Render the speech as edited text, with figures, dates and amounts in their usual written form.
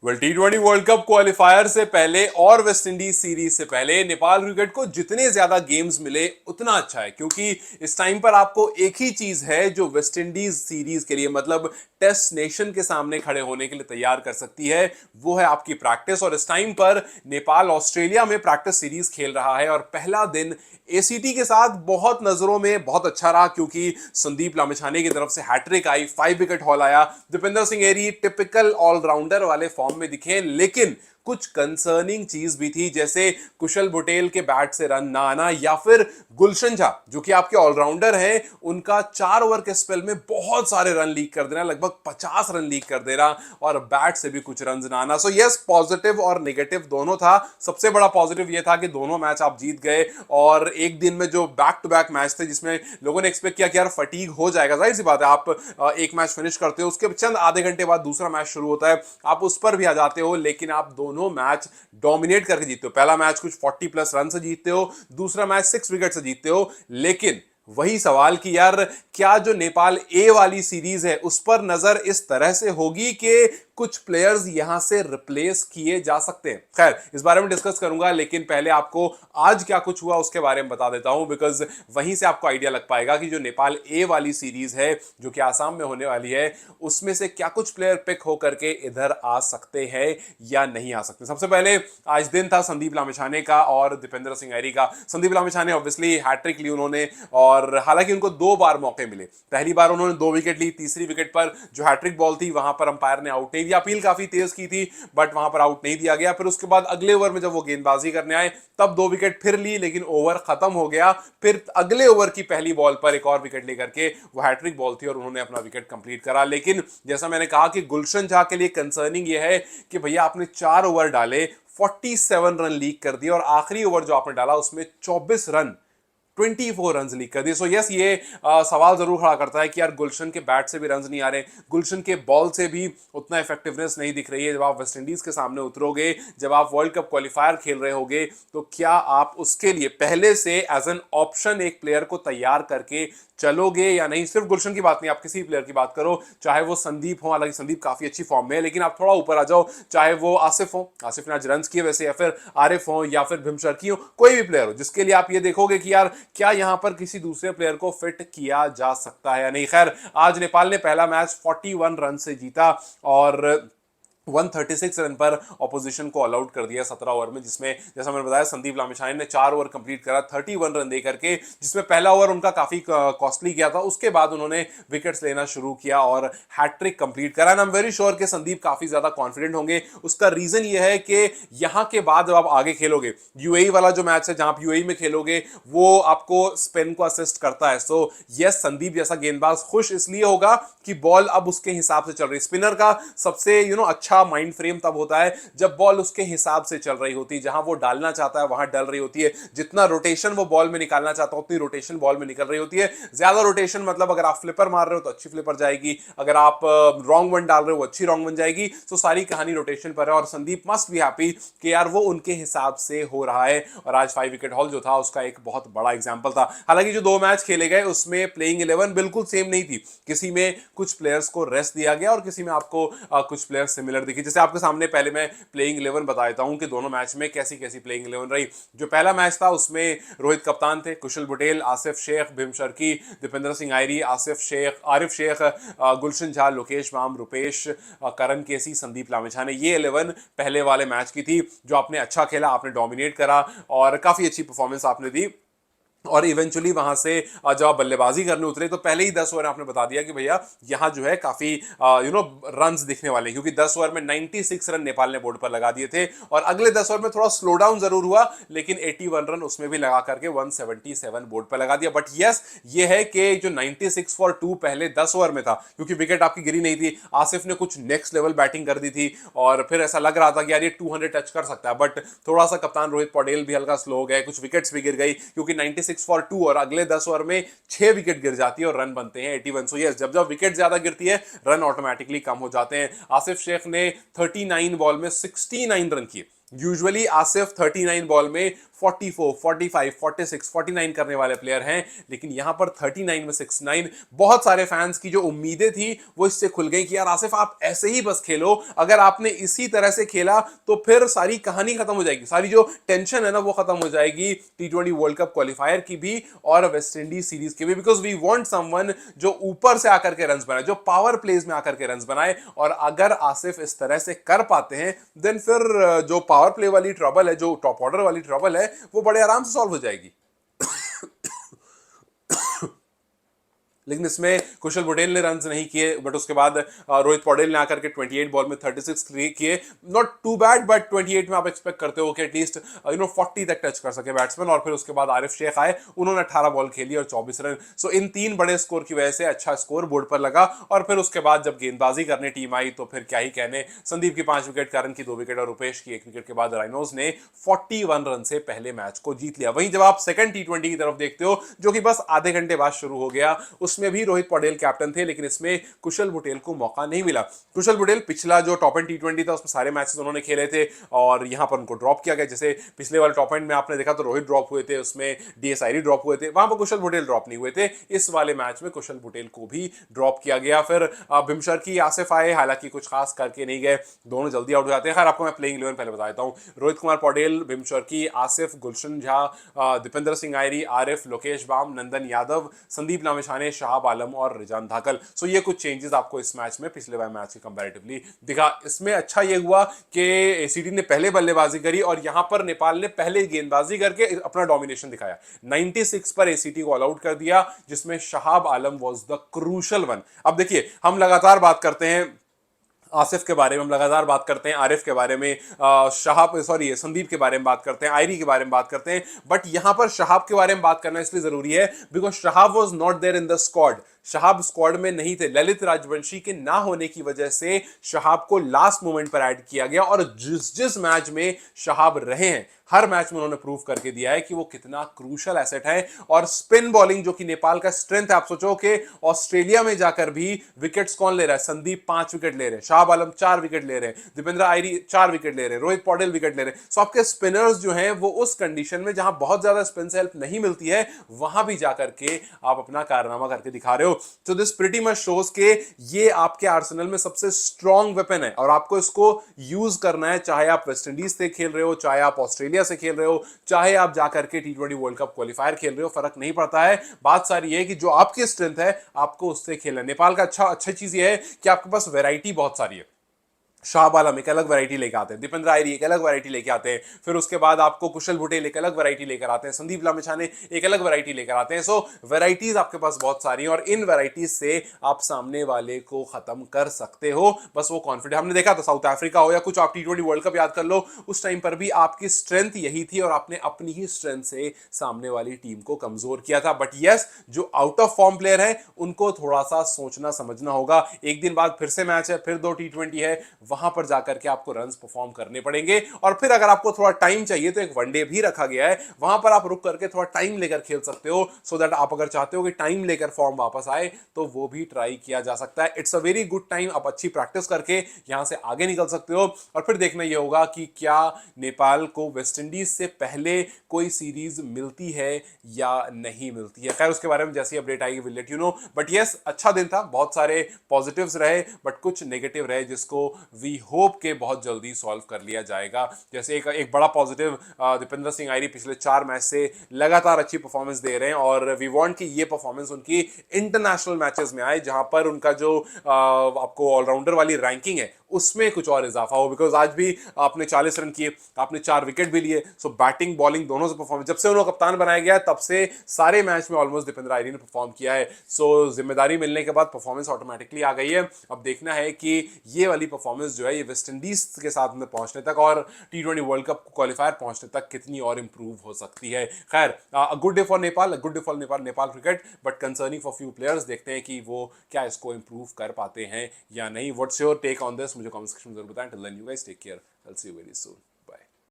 T20 world cup qualifier से पहले और वेस्ट इंडीज सीरीज से पहले नेपाल क्रिकेट को जितने ज्यादा गेम्स मिले उतना अच्छा है, क्योंकि इस टाइम पर आपको एक ही चीज है जो वेस्ट इंडीज सीरीज के लिए मतलब टेस्ट नेशन के सामने खड़े होने के लिए तैयार कर सकती है, वो है आपकी प्रैक्टिस। और इस टाइम पर नेपाल ऑस्ट्रेलिया में प्रैक्टिस सीरीज खेल रहा है और पहला दिन एसीटी के साथ बहुत नजरों में बहुत अच्छा रहा, क्योंकि संदीप लामिछाने की तरफ से हैट्रिक आई, 5 विकेट हॉल आया। दीपेंद्र सिंह एरी टिपिकल ऑलराउंडर वाले फॉर्म में दिखे, लेकिन कुछ कंसर्निंग चीज भी थी, जैसे कुशल बुटेल के बैट से रन ना आना, या फिर गुलशन झा जो कि आपके ऑलराउंडर हैं, उनका 4 ओवर के स्पेल में बहुत सारे रन लीक कर देना, लगभग 50 रन लीक कर देना, और बैट से भी कुछ रन ना आना। सो यस, पॉजिटिव और नेगेटिव दोनों था। सबसे बड़ा पॉजिटिव यह था कि दोनों मैच आप जीत गए, और एक दिन में जो बैक टू बैक मैच थे जिसमें लोगों ने एक्सपेक्ट किया कि यार फटीग हो जाएगा, जाहिर सी बात है, आप एक मैच फिनिश करते हो, उसके चंद आधे घंटे बाद दूसरा मैच शुरू होता है, आप उस पर भी आ जाते हो, लेकिन आप दोनों मैच डोमिनेट करके जीतते हो। पहला मैच कुछ 40+ रन से जीतते हो, दूसरा मैच 6 विकेट से जीतते हो। लेकिन वही सवाल कि यार क्या जो नेपाल ए वाली सीरीज है उस पर नजर इस तरह से होगी कि कुछ प्लेयर्स यहां से रिप्लेस किए जा सकते हैं। खैर, इस बारे में डिस्कस करूंगा, लेकिन पहले आपको आज क्या कुछ हुआ उसके बारे में बता देता हूं, बिकॉज वहीं से आपको आइडिया लग पाएगा कि जो नेपाल ए वाली सीरीज है जो कि आसाम में होने वाली है, उसमें से क्या कुछ प्लेयर पिक होकर के इधर आ सकते हैं या नहीं आ सकते। सबसे पहले आज दिन था संदीप लामिछाने का और दीपेंद्र सिंह ऐरी का। संदीप लामिछाने ऑब्वियसली हैट्रिक ली उन्होंने, और हालांकि उनको 2 बार मौके मिले। पहली बार उन्होंने 2 विकेट ली, तीसरी विकेट पर जो हैट्रिक बॉल थी वहां पर अंपायर ने आउट नहीं दिया। अपील काफी तेज की थी बट वहां पर आउट नहीं दिया गया। फिर उसके बाद अगले ओवर में जब वो गेंदबाजी करने आए तब 2 विकेट फिर ली, लेकिन ओवर खत्म हो गया। फिर अगले ओवर की पहली बॉल पर एक और विकेट लेकर के, वो हैट्रिक बॉल थी और उन्होंने अपना विकेट कंप्लीट करा। लेकिन जैसा मैंने कहा कि गुलशन झा के लिए कंसर्निंग ये है कि भैया आपने 4 ओवर डाले, 47 रन लीक कर दिए, और आखिरी ओवर जो आपने डाला उसमें 24 रन, 24 रन लीक कर दिए। सो यस, ये सवाल जरूर खड़ा करता है कि यार गुलशन के बैट से भी रन नहीं आ रहे, गुलशन के बॉल से भी उतना इफेक्टिवनेस नहीं दिख रही है। जब आप वेस्ट इंडीज के सामने उतरोगे, जब आप वर्ल्ड कप क्वालिफायर खेल रहे होगे, तो क्या आप उसके लिए पहले से एज एन ऑप्शन एक प्लेयर को तैयार करके चलोगे या नहीं। सिर्फ गुलशन की बात नहीं, आप किसी प्लेयर की बात करो, चाहे वो संदीप हो, हालांकि संदीप काफी अच्छी फॉर्म में है, लेकिन आप थोड़ा ऊपर आ जाओ, चाहे वो आसिफ हो, आसिफ ने आज रन किए वैसे, या फिर आरिफ हो, या फिर भीमशर्की हो, कोई भी प्लेयर हो जिसके लिए आप ये देखोगे कि यार क्या यहां पर किसी दूसरे प्लेयर को फिट किया जा सकता है या नहीं। खैर, आज नेपाल ने पहला मैच 41 रन से जीता और 136 रन पर ऑपोजिशन को ऑल आउट कर दिया 17 ओवर में, जिसमें जैसा मैंने बताया संदीप लामिछाने ने 4 ओवर कंप्लीट करा 31 रन दे करके, जिसमें पहला ओवर उनका काफी कॉस्टली गया था। उसके बाद उन्होंने विकेट्स लेना शुरू किया और हैट्रिक कंप्लीट करा। आई एम वेरी श्योर कि संदीप काफी ज्यादा कॉन्फिडेंट होंगे। उसका रीजन ये है कि यहां के बाद जब आप आगे खेलोगे, यूएई वाला जो मैच है जहां आप यूएई में खेलोगे, वो आपको स्पिन को असिस्ट करता है। सो यस, संदीप जैसा गेंदबाज खुश इसलिए होगा कि बॉल अब उसके हिसाब से चल रही। स्पिनर का सबसे अच्छा माइंड फ्रेम तब होता है जब बॉल उसके हिसाब से चल रही होती है, जहां वो डालना चाहता है वहां डल रही होती है, जितना रोटेशन वो बॉल में निकालना चाहता है उतनी रोटेशन बॉल में निकल रही होती है। ज्यादा रोटेशन मतलब अगर आप फ्लिपर मार रहे हो तो अच्छी फ्लिपर जाएगी, अगर आप रॉन्ग वन डाल रहे हो अच्छी रॉन्ग वन जाएगी। तो सारी कहानी रोटेशन पर है, और संदीप मस्ट बी हैप्पी कि यार वो उनके हिसाब से हो रहा है। और आज 5 विकेट हॉल जो था उसका एक बहुत बड़ा एग्जाम्पल था। हालांकि जो 2 मैच खेले गए उसमें प्लेइंग 11 बिल्कुल सेम नहीं थी, किसी में कुछ प्लेयर्स को रेस्ट दिया गया और किसी में आपको कुछ प्लेयर्स सिमिलर दिखी। जैसे आपके सामने पहले मैं प्लेइंग 11 बता देता हूं कि दोनों मैच में कैसी कैसी प्लेइंग 11 रही। जो पहला मैच था उसमें रोहित कप्तान थे, कुशल बुटेल, आसिफ शेख, भीमशर्की, दीपेंद्र सिंह आयरी, आरिफ शेख, गुलशन झा, लोकेश बाम, रुपेश, करण केसी, संदीप लामिछाने, ये 11 पहले वाले मैच की थी। जो आपने अच्छा खेला, आपने डोमिनेट करा और काफी अच्छी परफॉर्मेंस आपने दी। और इवेंचुअली वहां से जब आप बल्लेबाजी करने उतरे तो पहले ही 10 ओवर आपने बता दिया कि भैया यहां जो है काफी रन्स दिखने वाले, क्योंकि 10 ओवर में 96 रन नेपाल ने बोर्ड पर लगा दिए थे। और अगले 10 ओवर में थोड़ा स्लो डाउन जरूर हुआ, लेकिन 81 रन उसमें भी लगा करके 177 बोर्ड पर लगा दिया। बट यस, ये है कि जो 96 फॉर 2 पहले 10 ओवर में था, क्योंकि विकेट आपकी गिरी नहीं थी, आसिफ ने कुछ नेक्स्ट लेवल बैटिंग कर दी थी और फिर ऐसा लग रहा था कि यार ये 200 टच कर सकता है। बट थोड़ा सा कप्तान रोहित पटेल भी हल्का स्लो हो गए, कुछ विकेट्स भी गिर गई, क्योंकि 96 फॉर 2 और अगले 10 ओवर में 6 विकेट गिर जाती है और रन बनते हैं 81। सो यस, जब जब विकेट ज्यादा गिरती है रन ऑटोमेटिकली कम हो जाते हैं। आसिफ शेख ने 39 बॉल में 69 रन किए, यूजुअली आसिफ 39 बॉल में 44, 45, 46, 49 करने वाले प्लेयर हैं, लेकिन यहां पर 39 में 69। बहुत सारे फैंस की जो उम्मीदें थी वो इससे खुल गई कि यार आसिफ आप ऐसे ही बस खेलो, अगर आपने इसी तरह से खेला तो फिर सारी कहानी खत्म हो जाएगी, सारी जो टेंशन है ना वो खत्म हो जाएगी T20 वर्ल्ड कप क्वालिफायर की भी और वेस्ट इंडीज सीरीज की भी, बिकॉज वी वांट समवन जो ऊपर से आकर के रन्स बनाए, जो पावर प्लेज में आकर के रन्स बनाए। और अगर आसिफ इस तरह से कर पाते हैं देन फिर जो पावर प्ले वाली ट्रबल है, जो टॉप ऑर्डर वाली ट्रबल है, वो बड़े आराम से सॉल्व हो जाएगी। लेकिन इसमें कुशल पटेल ने रन नहीं किए, बट उसके बाद रोहित पौडेल ने आकर के 28 बॉल में 36 किए। नॉट टू बैड, बट 28 में आप एक्सपेक्ट करते हो कि एटलीस्ट 40 तक टच कर सके बैट्समैन। और फिर उसके बाद आरिफ शेख आए, उन्होंने 18 बॉल खेली और 24 रन। सो इन 3 बड़े स्कोर की वजह से अच्छा स्कोर बोर्ड पर लगा। और फिर उसके बाद जब गेंदबाजी करने टीम आई तो फिर क्या ही कहने, संदीप की 5 विकेट, करण की 2 विकेट और रुपेश की 1 विकेट के बाद राइनोज ने 41 रन से पहले मैच को जीत लिया। वहीं जब आप सेकंड T20 की तरफ देखते हो, जो कि बस आधे घंटे बाद शुरू हो गया, उसमें भी रोहित पटेल कैप्टन थे, लेकिन इसमें कुशल पटेल को मौका नहीं मिला। कुशल पटेल पिछला जो टॉप एंड T20 था उसमें सारे मैचेस उन्होंने खेले थे और यहां पर उनको ड्रॉप किया गया। जैसे पिछले वाले टॉप एंड में आपने देखा तो रोहित ड्रॉप हुए थे, उसमें DS आयरी ड्रॉप हुए थे, वहां पर कुशल पटेल ड्रॉप नहीं हुए थे। इस वाले मैच में कुशल पटेल को भी ड्रॉप किया गया। फिर बिमशरकी आसिफ आए, हालांकि कुछ खास करके नहीं गए, दोनों जल्दी आउट हो जाते हैं। खैर आपको मैं प्लेइंग 11 पहले बता देता हूं। रोहित कुमार पौडेल, बिमशरकी, आसिफ, गुलशन झा, दीपेंद्र सिंह आयरी, आरिफ, लोकेश बाम, नंदन यादव, संदीप लामिछाने, शहाब आलम और रिजान धाकल। सो ये कुछ चेंजेस आपको इस मैच में पिछले वाले मैच के कंपैरेटिवली दिखा। इसमें अच्छा ये हुआ कि एसीटी ने पहले बल्लेबाजी करी और यहां पर नेपाल ने पहले गेंदबाजी करके अपना डोमिनेशन दिखाया। 96 पर एसीटी को ऑल आउट कर दिया, जिसमें शहाब आलम वाज द क्रूशल वन। अब देखिए, हम लगातार बात करते हैं आसिफ के बारे में, हम लगातार बात करते हैं आरिफ के बारे में, शहाब सॉरी संदीप के बारे में बात करते हैं, आयरी के बारे में बात करते हैं, बट यहां पर शहाब के बारे में बात करना इसलिए जरूरी है because Shahab was not there in the squad. Shahab squad में नहीं थे। ललित राजवंशी के ना होने की वजह से शहाब को लास्ट मोमेंट पर ऐड किया गया और जिस जिस मैच में शहाब रहे हैं हर मैच में उन्होंने प्रूव करके दिया है कि वो कितना क्रूशल एसेट है। और स्पिन बॉलिंग जो कि नेपाल का स्ट्रेंथ है, आप सोचो कि ऑस्ट्रेलिया में जाकर भी विकेट्स कौन ले रहा है? संदीप 5 विकेट ले रहे हैं, शाहब आलम 4 विकेट ले रहे हैं, दीपेंद्र आयरी 4 विकेट ले रहे हैं, रोहित पौडेल विकेट ले रहे हैं। सो आपके स्पिनर्स जो हैं वो उस कंडीशन में जहां बहुत ज्यादा स्पिन से हेल्प नहीं मिलती है वहां भी जाकर के आप अपना कारनामा करके दिखा रहे हो। तो दिस प्रीटी मच शोज के ये आपके आर्सेनल में सबसे स्ट्रॉन्ग वेपन है और आपको इसको यूज करना है, चाहे आप वेस्ट इंडीज से खेल रहे हो, चाहे आप ऑस्ट्रेलिया से खेल रहे हो, चाहे आप जाकर के T20 वर्ल्ड कप क्वालिफायर खेल रहे हो, फर्क नहीं पड़ता है। बात सारी है कि जो आपकी स्ट्रेंथ है आपको उससे खेलना। नेपाल का अच्छा चीज ये है कि आपके पास वैरायटी बहुत सारी है। शाहब आलम एक अलग वैरायटी लेकर आते हैं, दीपेंद्र आयरी एक अलग वैरायटी लेके आते हैं, फिर उसके बाद आपको कुशल पटेल एक अलग वैरायटी लेकर आते हैं, संदीप लामिछाने एक अलग वैरायटी लेकर आते हैं। सो वैरायटीज आपके पास बहुत सारी हैं और इन वैरायटीज से आप सामने वाले को खत्म कर सकते हो। बस वो कॉन्फिडेंस, हमने देखा था साउथ अफ्रीका हो या कुछ आप T20 वर्ल्ड कप याद कर लो, उस टाइम पर भी आपकी स्ट्रेंथ यही थी और आपने अपनी ही स्ट्रेंथ से सामने वाली टीम को कमजोर किया था। बट यस, जो आउट ऑफ फॉर्म प्लेयर है उनको थोड़ा सा सोचना समझना होगा। एक दिन बाद फिर से मैच है, फिर 2 T20 है, वहां पर जाकर के आपको रन्स परफॉर्म करने पड़ेंगे। और फिर अगर आपको थोड़ा टाइम चाहिए तो एक वनडे भी रखा गया है, वहां पर आप रुक करके थोड़ा टाइम लेकर खेल सकते हो, सो दैट आप अगर चाहते हो कि टाइम लेकर फॉर्म वापस आए तो वो भी ट्राई किया जा सकता है। It's a very good time, आप अच्छी प्रैक्टिस करके यहां से आगे निकल सकते हो। और फिर देखना यह होगा कि क्या नेपाल को वेस्ट इंडीज से पहले कोई सीरीज मिलती है या नहीं मिलती है। खैर उसके बारे में जैसी अपडेट आएगी will let you know. But yes, अच्छा दिन था, बहुत सारे पॉजिटिव्स रहे बट कुछ नेगेटिव रहे जिसको वी होप के बहुत जल्दी सॉल्व कर लिया जाएगा। जैसे एक बड़ा पॉजिटिव, दीपेंद्र सिंह आयरी पिछले 4 मैच से लगातार अच्छी परफॉर्मेंस दे रहे हैं और वी वांट कि ये परफॉर्मेंस उनकी इंटरनेशनल मैचेस में आए जहां पर उनका जो आपको ऑलराउंडर वाली रैंकिंग है उसमें कुछ और इजाफा हो। बिकॉज आज भी आपने 40 रन किए, आपने 4 विकेट भी लिए, सो बैटिंग बॉलिंग दोनों से परफॉर्मेंस, जब से उन्होंने कप्तान बनाया गया तब से सारे मैच में ऑलमोस्ट दीपेंद्र आयरी ने परफॉर्म किया है। सो जिम्मेदारी मिलने के बाद परफॉर्मेंस ऑटोमेटिकली आ गई है। अब देखना है कि ये वाली परफॉर्मेंस जो है ये वेस्ट इंडीज के साथ में पहुंचने तक और T20 वर्ल्ड कप क्वालिफायर पहुंचने तक कितनी और इंप्रूव हो सकती है। खैर, good day for Nepal, good day for Nepal cricket, but concerning for few players. देखते हैं कि वो क्या इसको इंप्रूव कर पाते हैं या नहीं। What's your take on this, मुझे कमेंट सेक्शन में जरूर बताएं। Till then you guys take care, I will see you very soon.